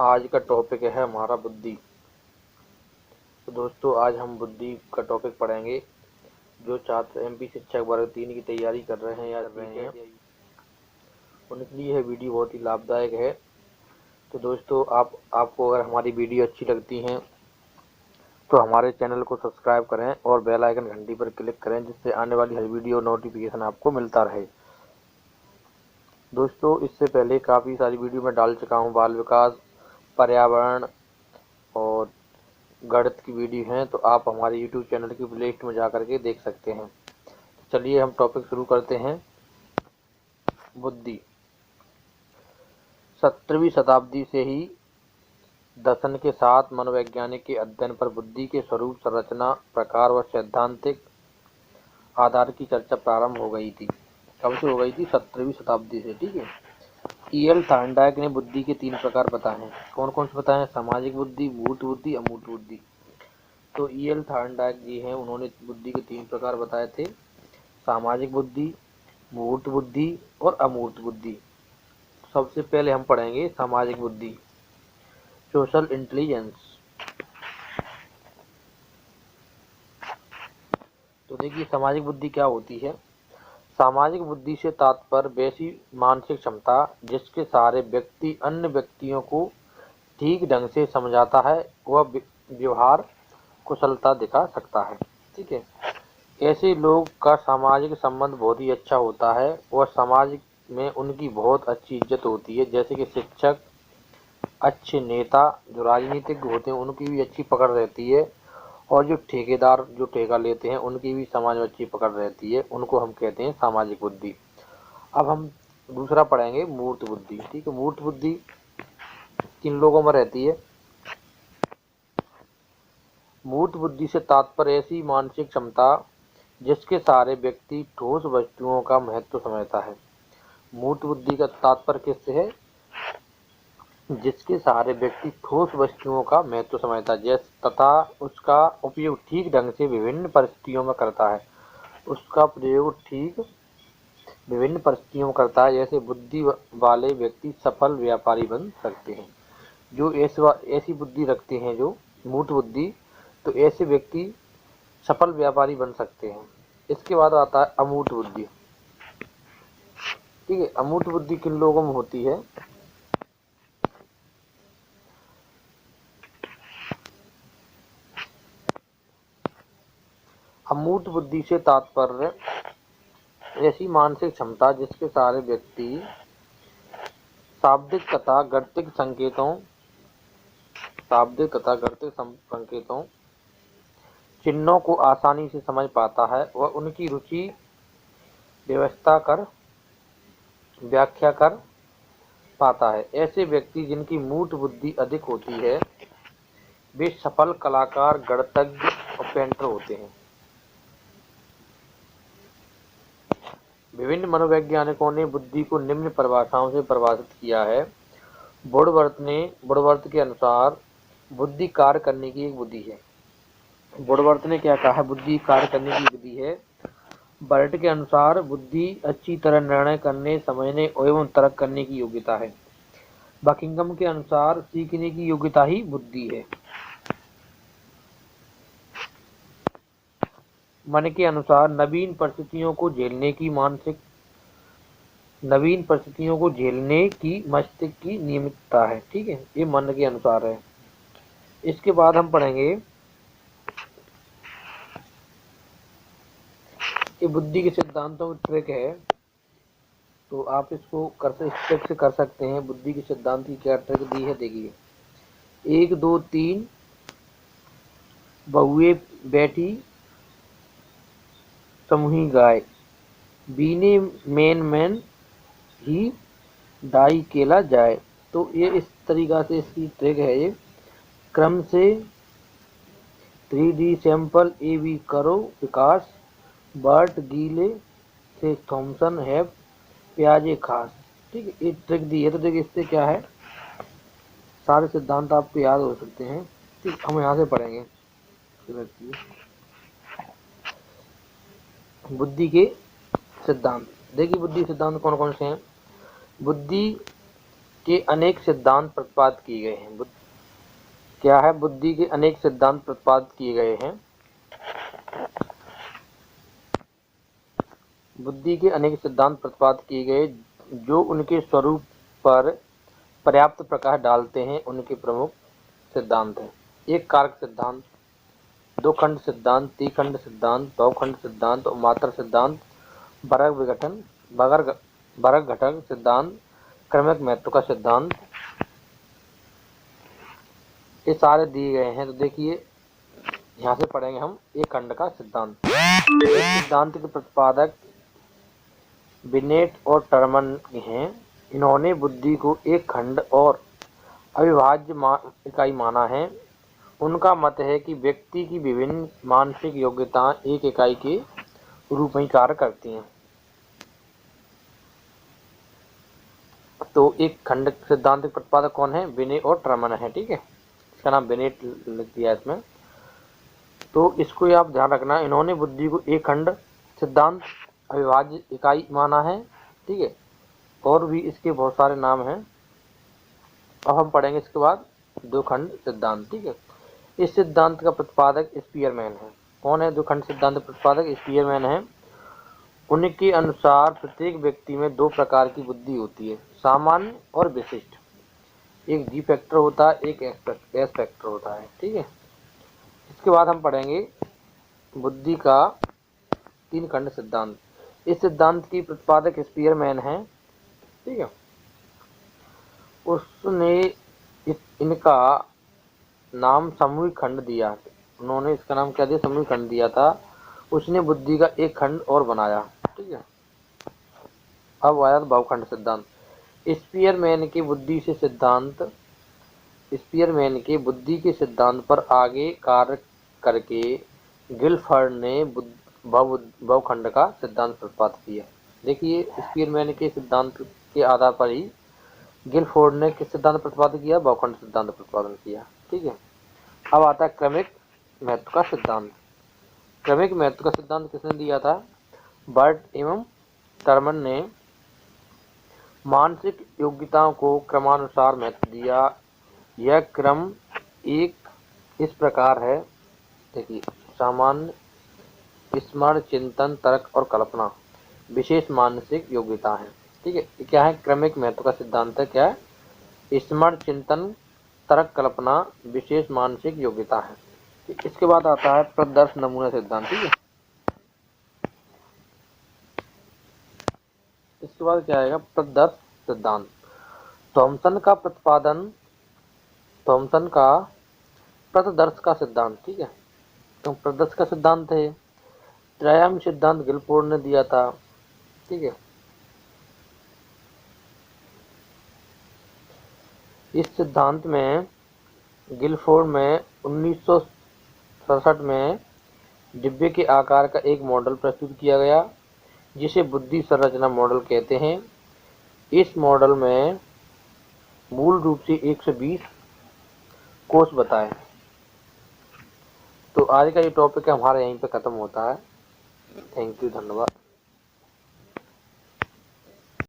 आज का टॉपिक है हमारा बुद्धि। तो दोस्तों आज हम बुद्धि का टॉपिक पढ़ेंगे। जो छात्र एमपी शिक्षक वर्ग 3 की तैयारी कर रहे हैं या कर रहे हैं उनके लिए यह वीडियो बहुत ही लाभदायक है। तो दोस्तों आपको अगर हमारी वीडियो अच्छी लगती है तो हमारे चैनल को सब्सक्राइब करें और बेल आइकन घंटी पर क्लिक करें, जिससे आने वाली हर वीडियो नोटिफिकेशन आपको मिलता रहे। दोस्तों इससे पहले काफ़ी सारी वीडियो मैं डाल चुका हूँ, बाल विकास, पर्यावरण और गणित की वीडियो हैं, तो आप हमारे यूट्यूब चैनल की प्लेलिस्ट में जा करके देख सकते हैं। तो चलिए हम टॉपिक शुरू करते हैं। बुद्धि। 17वीं शताब्दी से ही दर्शन के साथ मनोवैज्ञानिक के अध्ययन पर बुद्धि के स्वरूप, संरचना, प्रकार व सैद्धांतिक आधार की चर्चा प्रारंभ हो गई थी। कब से हो गई थी? 17वीं शताब्दी से। ठीक है। E.L. थॉर्नडाइक ने बुद्धि के 3 प्रकार बताए हैं। कौन कौन से बताए हैं? सामाजिक बुद्धि, मूर्त बुद्धि, अमूर्त बुद्धि। तो E.L. थॉर्नडाइक जी हैं, उन्होंने बुद्धि के 3 प्रकार बताए थे: सामाजिक बुद्धि, मूर्त बुद्धि और अमूर्त बुद्धि। सबसे पहले हम पढ़ेंगे सामाजिक बुद्धि, सोशल इंटेलिजेंस। तो देखिए सामाजिक बुद्धि क्या होती है। सामाजिक बुद्धि से तात्पर्य वैसी मानसिक क्षमता जिसके सहारे व्यक्ति अन्य व्यक्तियों को ठीक ढंग से समझाता है, वह व्यवहार कुशलता दिखा सकता है। ठीक है। ऐसे लोग का सामाजिक संबंध बहुत ही अच्छा होता है, वह समाज में उनकी बहुत अच्छी इज्जत होती है। जैसे कि शिक्षक, अच्छे नेता, जो राजनीतिज्ञ होते हैं उनकी भी अच्छी पकड़ रहती है, और जो ठेकेदार जो ठेका लेते हैं उनकी भी समाज में अच्छी पकड़ रहती है। उनको हम कहते हैं सामाजिक बुद्धि। अब हम दूसरा पढ़ेंगे मूर्त बुद्धि। ठीक है। मूर्त बुद्धि किन लोगों में रहती है? मूर्त बुद्धि से तात्पर्य ऐसी मानसिक क्षमता जिसके सहारे व्यक्ति ठोस वस्तुओं का महत्व समझता है। मूर्त बुद्धि का तात्पर्य किससे है? जिसके सहारे व्यक्ति ठोस वस्तुओं का महत्व समझता है तथा उसका उपयोग ठीक ढंग से विभिन्न परिस्थितियों में करता है। उसका प्रयोग ठीक विभिन्न परिस्थितियों में करता है। जैसे बुद्धि वाले व्यक्ति सफल व्यापारी बन सकते हैं। जो ऐसी बुद्धि रखते हैं, जो मूर्त बुद्धि, तो ऐसे व्यक्ति सफल व्यापारी बन सकते हैं। इसके बाद आता है अमूर्त बुद्धि। ठीक है। अमूर्त बुद्धि किन लोगों में होती है? अमूर्त बुद्धि से तात्पर्य ऐसी मानसिक क्षमता जिसके सहारे व्यक्ति शाब्दिक तथा गणितिक संकेतों चिन्हों को आसानी से समझ पाता है, वह उनकी रुचि व्याख्या कर पाता है। ऐसे व्यक्ति जिनकी मूर्त बुद्धि अधिक होती है वे सफल कलाकार, गणितज्ञ और पेंटर होते हैं। विभिन्न मनोवैज्ञानिकों ने बुद्धि को निम्न परिभाषाओं से परिभाषित किया है। वुडवर्थ के अनुसार बुद्धि कार्य करने की एक बुद्धि है। वुडवर्थ ने क्या कहा है? बुद्धि कार्य करने की विधि है। बर्ट के अनुसार बुद्धि अच्छी तरह निर्णय करने, समझने एवं तर्क करने की योग्यता है। बकिंघम के अनुसार सीखने की योग्यता ही बुद्धि है। मन के अनुसार नवीन परिस्थितियों को झेलने की मस्तिष्क की नियमितता है। ठीक है। ये मन के अनुसार है। इसके बाद हम पढ़ेंगे ये बुद्धि के सिद्धांतों की ट्रिक है, तो आप इसको स्टेप से कर सकते हैं। बुद्धि के सिद्धांत की क्या ट्रिक दी है, देखिए। 1 2 3 बहुए बैठी समूही गाय, बीने मैन ही डाई केला जाए। तो ये इस तरीका से इसकी ट्रिक है। ये क्रम से 3D सैंपल AB करो विकास, बर्ट गीले से थॉमसन है प्याजे खास। ठीक है। ये ट्रिक दी है। तो देखिए इससे क्या है, सारे सिद्धांत आपको याद हो सकते हैं। ठीक, हम यहाँ से पढ़ेंगे बुद्धि के सिद्धांत। देखिए बुद्धि सिद्धांत कौन कौन से हैं। बुद्धि के अनेक सिद्धांत प्रतिपादित किए गए हैं। क्या है? बुद्धि के अनेक सिद्धांत प्रतिपादित किए गए हैं। बुद्धि के अनेक सिद्धांत प्रतिपादित किए गए जो उनके स्वरूप पर पर्याप्त प्रकाश डालते हैं, उनके प्रमुख सिद्धांत हैं। एक कारक सिद्धांत, दो खंड सिद्धांत, त्रिखंड सिद्धांत, बहुखंड सिद्धांत और मात्रा सिद्धांत, वर्ग विघटन, वर्ग घटक सिद्धांत, क्रमिक महत्व का सिद्धांत, ये सारे दिए गए हैं। तो देखिए, यहाँ से पढ़ेंगे हम एक खंड का सिद्धांत। इस सिद्धांत के प्रतिपादक बिनेट और टर्मन हैं। इन्होंने बुद्धि को एक खंड और अविभाज्य इकाई माना है। उनका मत है कि व्यक्ति की विभिन्न मानसिक योग्यताएं एक इकाई के रूप में कार्य करती हैं। तो एक खंड सिद्धांत के प्रतिपादक कौन है? बिनेट और टर्मन है। ठीक है, इसका नाम बिनेट लिख दिया इसमें, तो इसको आप ध्यान रखना। इन्होंने बुद्धि को एक खंड सिद्धांत, अविभाज्य इकाई माना है। ठीक है, और भी इसके बहुत सारे नाम हैं। अब हम पढ़ेंगे इसके बाद दो खंड सिद्धांत। ठीक है, इस सिद्धांत का प्रतिपादक स्पीयरमैन है। कौन है दो खंड सिद्धांत प्रतिपादक? स्पीयरमैन है। उनके अनुसार प्रत्येक व्यक्ति में दो प्रकार की बुद्धि होती है, सामान्य और विशिष्ट। एक जी फैक्टर होता है, एक एस फैक्टर होता है। ठीक है, इसके बाद हम पढ़ेंगे बुद्धि का तीन खंड सिद्धांत। इस सिद्धांत की प्रतिपादक स्पीयरमैन है। ठीक है, उसने इनका नाम समूहिक खंड दिया। उन्होंने इसका नाम क्या दिया? समूहिक खंड दिया था। उसने बुद्धि का एक खंड और बनाया। ठीक है, अब आया बहुखंड सिद्धांत। स्पीयरमैन के बुद्धि के बुद्धि के सिद्धांत पर आगे कार्य करके गिलफर्ड ने बहुखंड का सिद्धांत प्रतिपादित किया। देखिए, स्पीयरमैन के सिद्धांत के आधार पर ही गिलफोर्ड ने किस सिद्धांत प्रतिपादित किया? बहुखंड सिद्धांत प्रतिपादन किया। ठीक है, अब आता है क्रमिक महत्व का सिद्धांत। क्रमिक महत्व का सिद्धांत किसने दिया था? बर्ट एवं टर्मन ने मानसिक योग्यताओं को क्रमानुसार महत्व दिया। यह क्रम एक इस प्रकार है। देखिए, सामान्य, स्मरण, चिंतन, तर्क और कल्पना विशेष मानसिक योग्यता है। ठीक है, क्या है? क्रमिक महत्व का सिद्धांत है। क्या है? स्मरण, चिंतन, तर्क, कल्पना विशेष मानसिक योग्यता है। इसके बाद आता है प्रदर्श नमूना सिद्धांत। ठीक है, इसके बाद क्या आएगा? प्रदर्श सिद्धांत। थॉमसन का प्रदर्श का सिद्धांत। ठीक है, तो प्रदर्श का सिद्धांत है। त्रयाम सिद्धांत गिलफोर्ड ने दिया था। ठीक है, इस सिद्धांत में गिलफोर्ड में 1967 में डिब्बे के आकार का एक मॉडल प्रस्तुत किया गया, जिसे बुद्धि संरचना मॉडल कहते हैं। इस मॉडल में मूल रूप से 120 कोष बताए। तो आज का ये टॉपिक हमारा यहीं पे खत्म होता है। थैंक यू, धन्यवाद।